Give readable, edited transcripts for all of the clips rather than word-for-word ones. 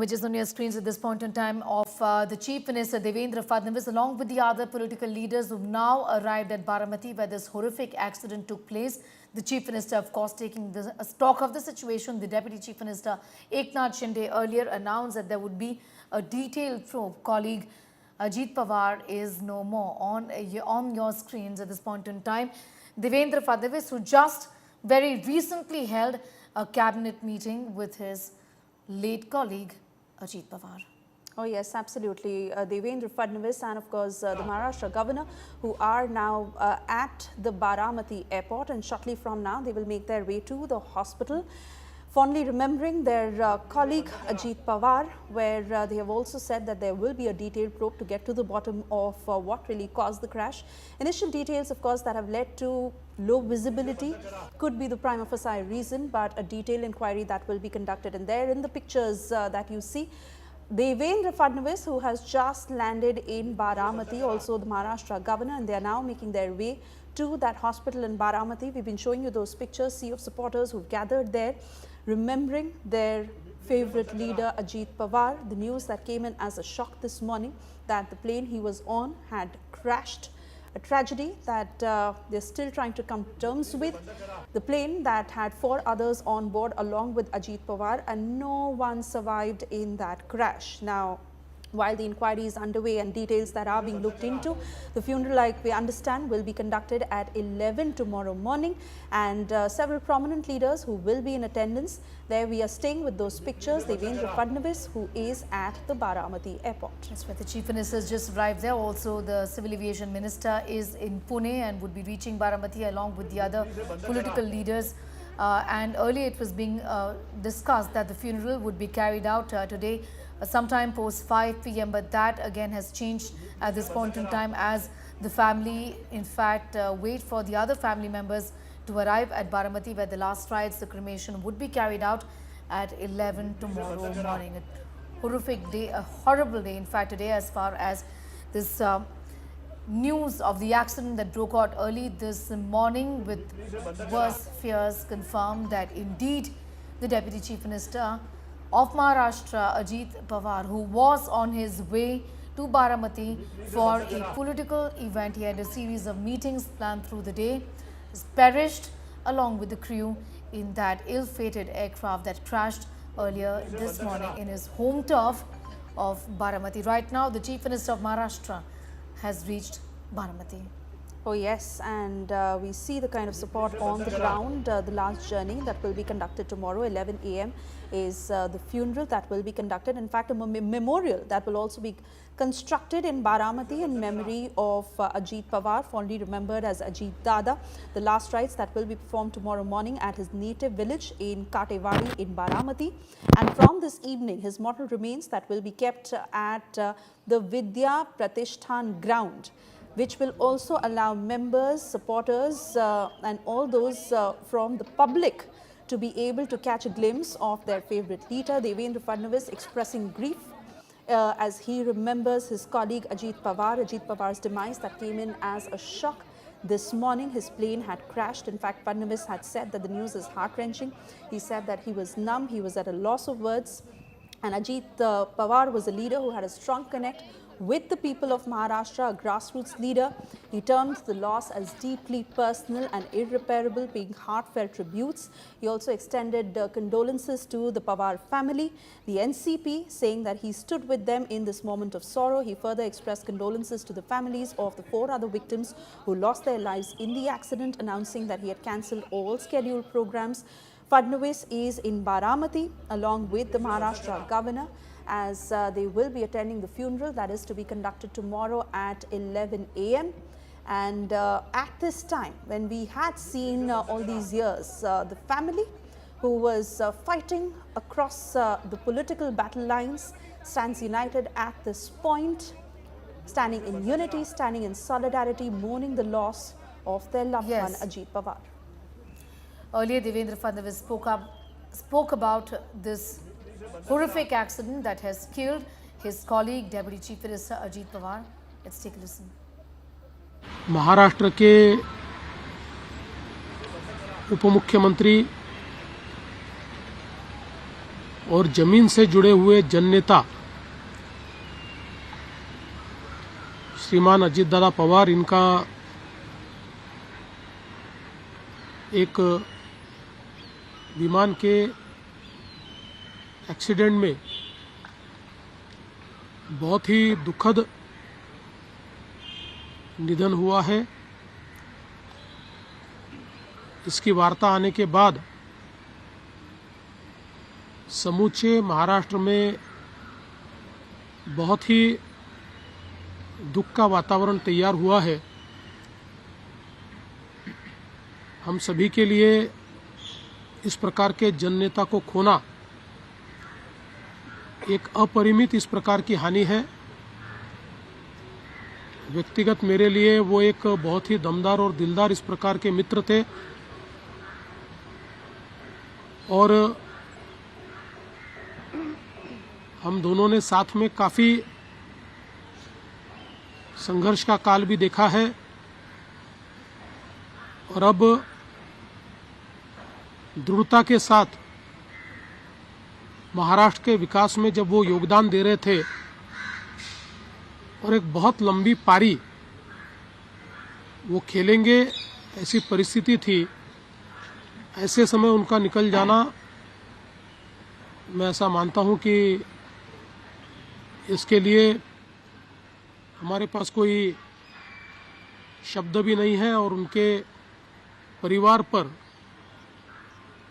Which is on your screens at this point in time of the Chief Minister Devendra Fadnavis along with the other political leaders who've now arrived at Baramati where this horrific accident took place. The Chief Minister, of course, taking stock of the situation. The Deputy Chief Minister Eknath Shinde earlier announced that there would be a detailed probe. Colleague Ajit Pawar is no more on your screens at this point in time. Devendra Fadnavis, who just very recently held a cabinet meeting with his late colleague Ajit Pawar. Oh yes, absolutely. Devendra Fadnavis and of course the Maharashtra governor who are now at the Baramati airport, and shortly from now they will make their way to the hospital, fondly remembering their colleague Ajit Pawar, where they have also said that there will be a detailed probe to get to the bottom of what really caused the crash. Initial details, of course, that have led to low visibility could be the prima facie reason, but a detailed inquiry that will be conducted. And there in the pictures that you see, Devendra Fadnavis, who has just landed in Baramati, also the Maharashtra governor, and they are now making their way to that hospital in Baramati. We've been showing you those pictures, sea of supporters who've gathered there, remembering their favorite leader Ajit Pawar. The news that came in as a shock this morning that the plane he was on had crashed. A tragedy that they're still trying to come to terms with. The plane that had 4 others on board along with Ajit Pawar, and no one survived in that crash. Now, while the inquiry is underway and details that are being looked into, the funeral, like we understand, will be conducted at 11 tomorrow morning, and several prominent leaders who will be in attendance. There we are staying with those pictures. Devendra Fadnavis, who is at the Baramati airport. That's where the Chief Minister has just arrived there. Also, the Civil Aviation Minister is in Pune and would be reaching Baramati along with the other political leaders. And earlier it was being discussed that the funeral would be carried out today sometime post 5 p.m. But that again has changed at this point in time, as the family in fact wait for the other family members to arrive at Baramati, where the last rites, the cremation, would be carried out at 11 tomorrow morning. A horrific day, a horrible day in fact today, as far as this news of the accident that broke out early this morning, with worst fears confirmed that indeed the Deputy Chief Minister of Maharashtra, Ajit Pawar, who was on his way to Baramati for a political event, he had a series of meetings planned through the day, has perished along with the crew in that ill-fated aircraft that crashed earlier this morning in his home turf of Baramati. Right now, the Chief Minister of Maharashtra has reached Baramati. Oh yes, and we see the kind of support on the ground. The last journey that will be conducted tomorrow, 11 a.m. is the funeral that will be conducted. In fact, a memorial that will also be constructed in Baramati in memory of Ajit Pawar, fondly remembered as Ajit Dada. The last rites that will be performed tomorrow morning at his native village in Katewadi in Baramati. And from this evening, his mortal remains that will be kept at the Vidya Pratishthan ground, which will also allow members, supporters and all those from the public to be able to catch a glimpse of their favorite leader. Devendra Fadnavis expressing grief as he remembers his colleague Ajit Pawar. Ajit Pawar's demise that came in as a shock this morning. His plane had crashed. In fact, Fadnavis had said that the news is heart-wrenching. He said that he was numb, he was at a loss of words. And Ajit Pawar was a leader who had a strong connect with the people of Maharashtra, a grassroots leader. He termed the loss as deeply personal and irreparable, being heartfelt tributes. He also extended condolences to the Pawar family, the NCP, saying that he stood with them in this moment of sorrow. He further expressed condolences to the families of the 4 other victims who lost their lives in the accident, announcing that he had cancelled all scheduled programs. Fadnavis is in Baramati along with the Maharashtra governor, as they will be attending the funeral that is to be conducted tomorrow at 11 a.m. And at this time, when we had seen all these years, the family who was fighting across the political battle lines stands united at this point, standing in unity, standing in solidarity, mourning the loss of their loved one, Ajit Pawar. Earlier, Devendra Fadnavis spoke about this horrific accident that has killed his colleague, Deputy Chief Minister Ajit Pawar. Let's take a listen. Maharashtra के उपमुख्यमंत्री और जमीन से जुड़े हुए जननेता श्रीमान अजित दादा पवार, इनका एक विमान के एक्सीडेंट में बहुत ही दुखद निधन हुआ है। इसकी वार्ता आने के बाद समूचे महाराष्ट्र में बहुत ही दुख का वातावरण तैयार हुआ है। हम सभी के लिए इस प्रकार के जननेता को खोना एक अपरिमित इस प्रकार की हानि है। व्यक्तिगत मेरे लिए वो एक बहुत ही दमदार और दिलदार इस प्रकार के मित्र थे और हम दोनों ने साथ में काफी संघर्ष का काल भी देखा है और अब दृढ़ता के साथ महाराष्ट्र के विकास में जब वो योगदान दे रहे थे और एक बहुत लंबी पारी वो खेलेंगे, ऐसी परिस्थिति थी। ऐसे समय उनका निकल जाना, मैं ऐसा मानता हूं कि इसके लिए हमारे पास कोई शब्द भी नहीं है और उनके परिवार पर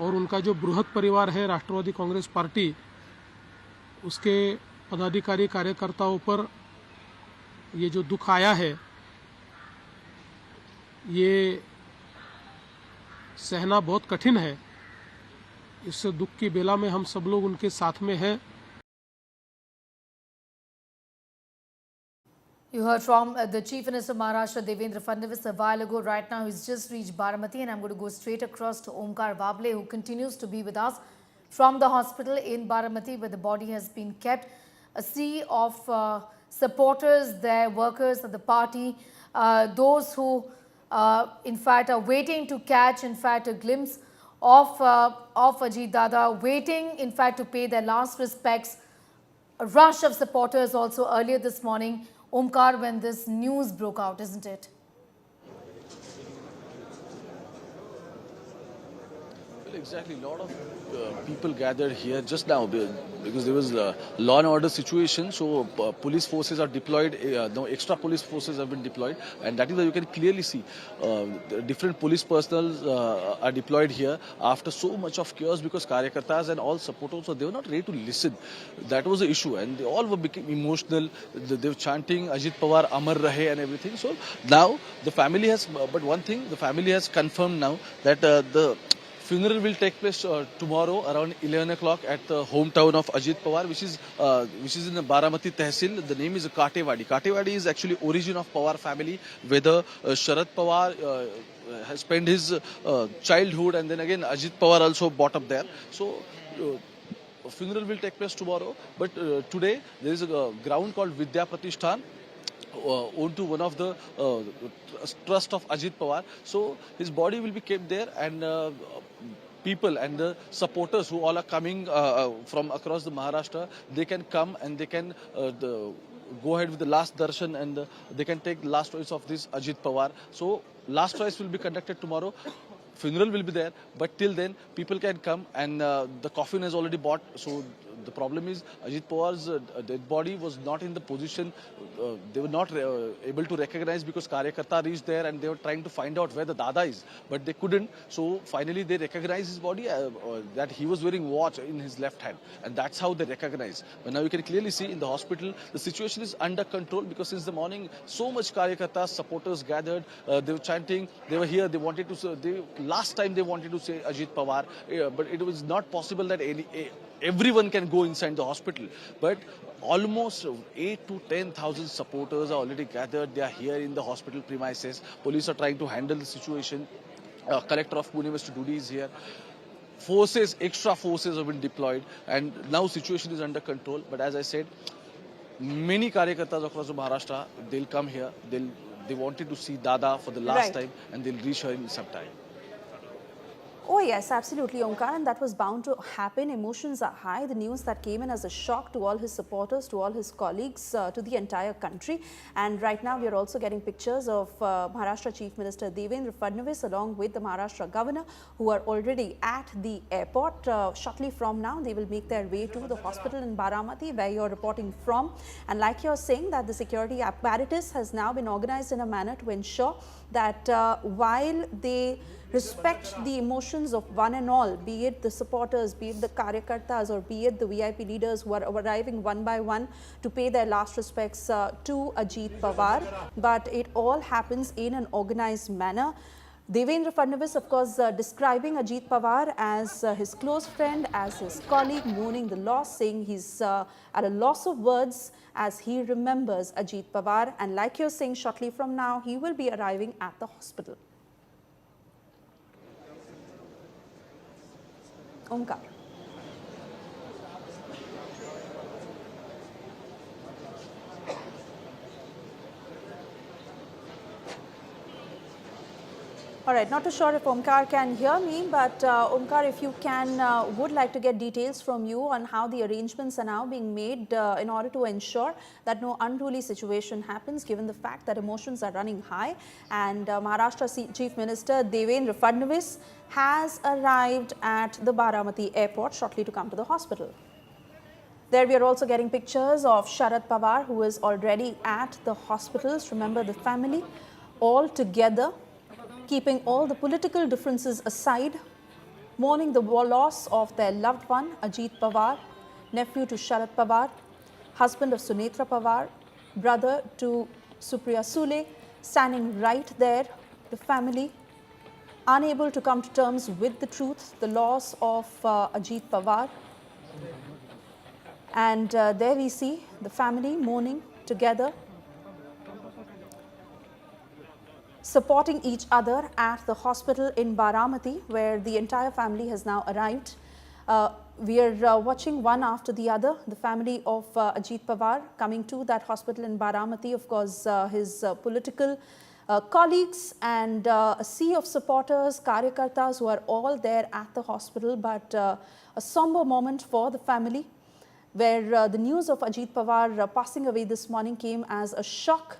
और उनका जो बृहद परिवार है राष्ट्रवादी कांग्रेस पार्टी, उसके पदाधिकारी कार्यकर्ताओं पर ये जो दुख आया है ये सहना बहुत कठिन है। इस दुख की बेला में हम सब लोग उनके साथ में हैं। You heard from the Chief Minister of Maharashtra, Devendra Fadnavis, a while ago. Right now, he's just reached Baramati, and I'm going to go straight across to Omkar Vable, who continues to be with us from the hospital in Baramati, where the body has been kept. A sea of supporters there, workers of the party, those who, in fact, are waiting to catch, in fact, a glimpse of Ajit Dada, waiting, in fact, to pay their last respects. A rush of supporters also earlier this morning, Omkar, when this news broke out, isn't it? Well, exactly. A lot of people gathered here just now because there was a law and order situation. So police forces are deployed. No extra police forces have been deployed, and that is why you can clearly see different police personnel are deployed here after so much of chaos because Karyakartas and all supporters, so they were not ready to listen. That was the issue, and they all were became emotional. They were chanting Ajit Pawar Amar Rahe and everything. So now the family has, but one thing, the family has confirmed now that the funeral will take place tomorrow around 11 o'clock at the hometown of Ajit Pawar, which is in the Baramati Tehsil. The name is Katewadi. Katewadi is actually origin of Pawar family, where the Sharad Pawar has spent his childhood, and then again Ajit Pawar also brought up there. So funeral will take place tomorrow, but today there is a ground called Vidya Pratishthan, owned to one of the trust of Ajit Pawar. So his body will be kept there, and people and the supporters who all are coming from across the Maharashtra, they can come and they can go ahead with the last darshan, and they can take the last choice of this Ajit Pawar. So last choice will be conducted tomorrow. Funeral will be there, but till then people can come, and the coffin is already bought. So the problem is Ajit Pawar's dead body was not in the position, they were not able to recognize because Karyakarta reached there and they were trying to find out where the Dada is, but they couldn't. So finally they recognized his body, that he was wearing watch in his left hand, and that's how they recognize. But now you can clearly see in the hospital the situation is under control because since the morning so much Karyakarta supporters gathered, they were chanting, they were here, they wanted to last time they wanted to say Ajit Pawar, but it was not possible that everyone can go inside the hospital. But almost 8 to 10,000 supporters are already gathered. They are here in the hospital premises. Police are trying to handle the situation. Collector of Pune, Mr. Dudi, is here. Forces, extra forces have been deployed, and now situation is under control. But as I said, many Karyakartas across the Maharashtra, they'll come here. They wanted to see Dada for the last time, and they'll reach her in some time. Oh yes, absolutely, Omkar, and that was bound to happen. Emotions are high. The news that came in as a shock to all his supporters, to all his colleagues, to the entire country. And right now we are also getting pictures of Maharashtra Chief Minister Devendra Fadnavis along with the Maharashtra Governor, who are already at the airport. Shortly from now, they will make their way to the hospital in Baramati, where you're reporting from. And like you're saying, that the security apparatus has now been organized in a manner to ensure that while they respect the emotions of one and all, be it the supporters, be it the karyakartas, or be it the VIP leaders who are arriving one by one to pay their last respects to Ajit Pawar, but it all happens in an organized manner. Devendra Fadnavis, of course, describing Ajit Pawar as his close friend, as his colleague, mourning the loss, saying he's at a loss of words as he remembers Ajit Pawar. And like you're saying, shortly from now, he will be arriving at the hospital. Omkar. All right, not too sure if Omkar can hear me, but Omkar, if you can, would like to get details from you on how the arrangements are now being made in order to ensure that no unruly situation happens, given the fact that emotions are running high. And Maharashtra Chief Minister Devendra Fadnavis has arrived at the Baramati airport shortly to come to the hospital. There we are also getting pictures of Sharad Pawar, who is already at the hospitals. Remember, the family all together, keeping all the political differences aside, mourning the loss of their loved one, Ajit Pawar, nephew to Sharad Pawar, husband of Sunetra Pawar, brother to Supriya Sule, standing right there, the family, unable to come to terms with the truth, the loss of Ajit Pawar. And there we see the family mourning together, supporting each other at the hospital in Baramati, where the entire family has now arrived. We are watching one after the other, the family of Ajit Pawar coming to that hospital in Baramati. Of course, his political colleagues and a sea of supporters, karyakartas who are all there at the hospital, but a somber moment for the family, where the news of Ajit Pawar passing away this morning came as a shock.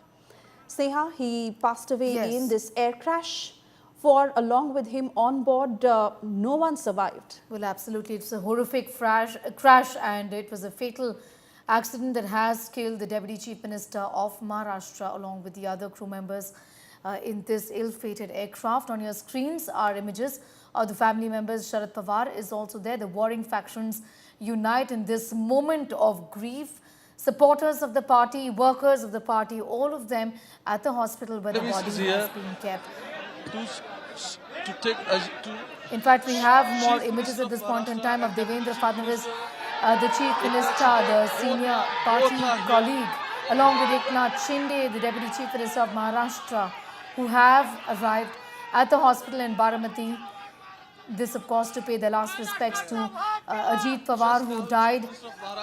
Sneha, he passed away in this air crash. For along with him on board, no one survived. Well, absolutely. It's a horrific crash, and it was a fatal accident that has killed the Deputy Chief Minister of Maharashtra along with the other crew members in this ill-fated aircraft. On your screens are images of the family members. Sharad Pawar is also there. The warring factions unite in this moment of grief. Supporters of the party, workers of the party, all of them at the hospital where the body has been kept. In fact, we have more images at this point in time of Devendra Fadnavis, the Chief Minister, the senior party colleague, along with Eknath, Shinde, the Deputy Chief Minister of Maharashtra, who have arrived at the hospital in Baramati. This, of course, to pay their last respects to Ajit Pawar, who died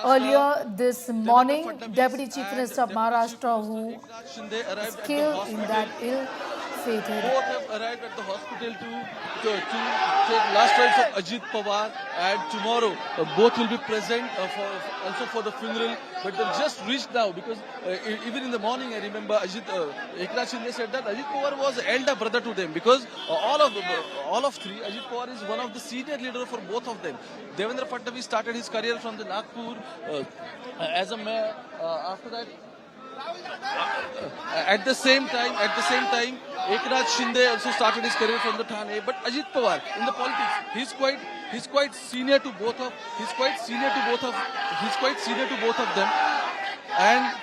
earlier this morning. Deputy Chief Minister of Maharashtra, who was killed in that ill-fated. Both have arrived at the hospital to take last rites of Ajit Pawar, and tomorrow both will be present also for the funeral. But they've just reached now, because even in the morning, I remember Eknath Shinde said that Ajit Pawar was elder brother to them, because all of three, Ajit Pawar is one of the senior leaders for both of them. Devendra Fadnavis started his career from the Nagpur as a mayor. After that, at the same time, Eknath Shinde also started his career from the Thane. But Ajit Pawar in the politics, he's quite senior to both of them, and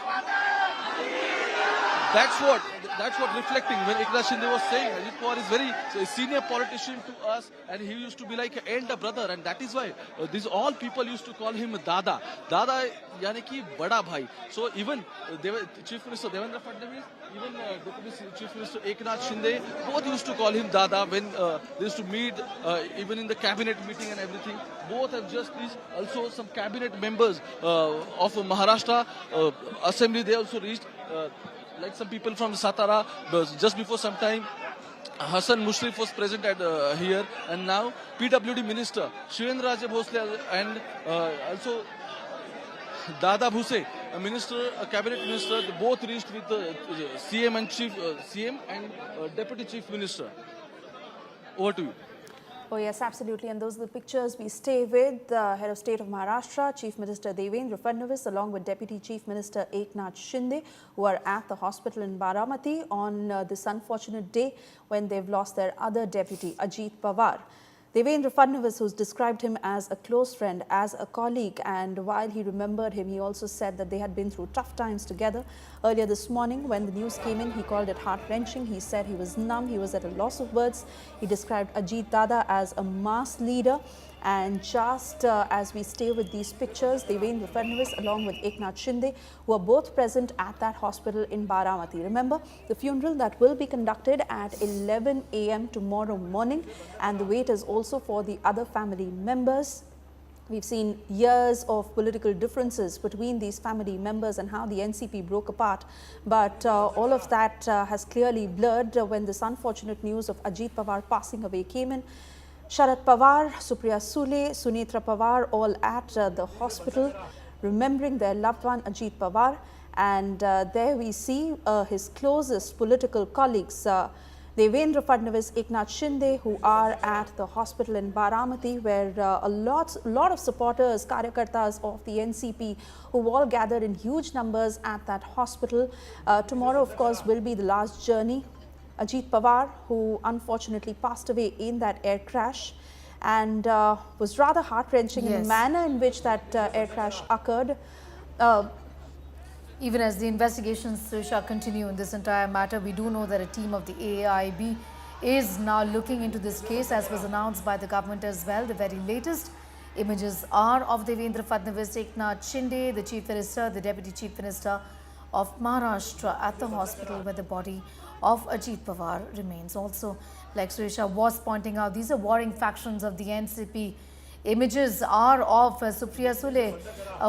that's what reflecting when Eknath Shinde was saying Ajit Pawar is very senior politician to us, and he used to be like an elder brother, and that is why these all people used to call him Dada. Dada yani ki bada bhai. So even Chief Minister Devendra Fadnavis, even Deputy Chief Minister Eknath Shinde, both used to call him Dada when they used to meet, even in the cabinet meeting and everything. Both have just reached. Also some cabinet members of Maharashtra Assembly, they also reached. Like some people from Satara, just before some time, Hassan Mushrif was present at here, and now PWD Minister Shinde Bhosle and also Dada Bhuse, a minister, a cabinet minister, they both reached with the CM and CM and Deputy Chief Minister. Over to you. Oh yes, absolutely. And those are the pictures we stay with the Head of State of Maharashtra, Chief Minister Devendra Fadnavis, along with Deputy Chief Minister Eknath Shinde, who are at the hospital in Baramati on this unfortunate day when they've lost their other deputy, Ajit Pawar. Devendra Fadnavis, who's described him as a close friend, as a colleague, and while he remembered him, he also said that they had been through tough times together. Earlier this morning, when the news came in, he called it heart-wrenching. He said he was numb, he was at a loss of words. He described Ajit Dada as a mass leader. And just as we stay with these pictures, Devendra Fadnavis along with Eknath Shinde, who are both present at that hospital in Baramati. Remember, the funeral that will be conducted at 11 a.m. tomorrow morning, and the wait is also for the other family members. We've seen years of political differences between these family members and how the NCP broke apart. But all of that has clearly blurred when this unfortunate news of Ajit Pawar passing away came in. Sharad Pawar, Supriya Sule, Sunitra Pawar, all at the hospital, remembering their loved one Ajit Pawar. And there we see his closest political colleagues, Devendra Fadnavis, Eknath Shinde, who are at the hospital in Baramati, where a lot of supporters, karyakartas of the NCP, who all gathered in huge numbers at that hospital. Tomorrow, of course, will be the last journey. Ajit Pawar, who unfortunately passed away in that air crash, and was rather heart-wrenching in the manner in which that air crash occurred. Even as the investigations, Supriya, continue in this entire matter, we do know that a team of the AAIB is now looking into this case, as was announced by the government as well. The very latest images are of Devendra Fadnavis, Eknath Shinde, the Chief Minister, the Deputy Chief Minister of Maharashtra, at the hospital where the body of Ajit Pawar remains. Also, like Supriya was pointing out, these are warring factions of the NCP. Images are of Supriya Sule,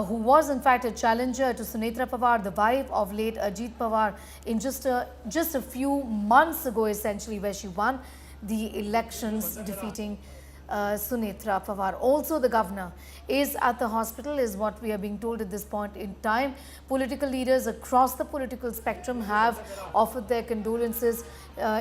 who was in fact a challenger to Sunitra Pawar, the wife of late Ajit Pawar, in just a few months ago, essentially, where she won the elections, defeating Sunitra Pawar. Also, the governor is at the hospital, is what we are being told at this point in time. Political leaders across the political spectrum have offered their condolences,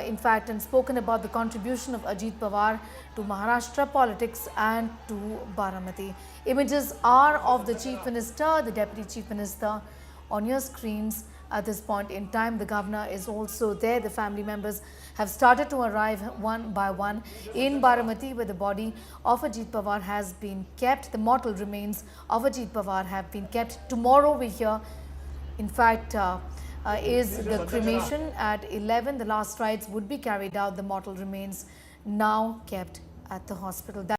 in fact, and spoken about the contribution of Ajit Pawar to Maharashtra politics and to Baramati. Images are of the Chief Minister, the Deputy Chief Minister on your screens. At this point in time, the governor is also there. The family members have started to arrive one by one in Baramati, where the body of Ajit Pawar has been kept. The mortal remains of Ajit Pawar have been kept. Tomorrow we hear, in fact, is the cremation at 11. The last rites would be carried out. The mortal remains now kept at the hospital.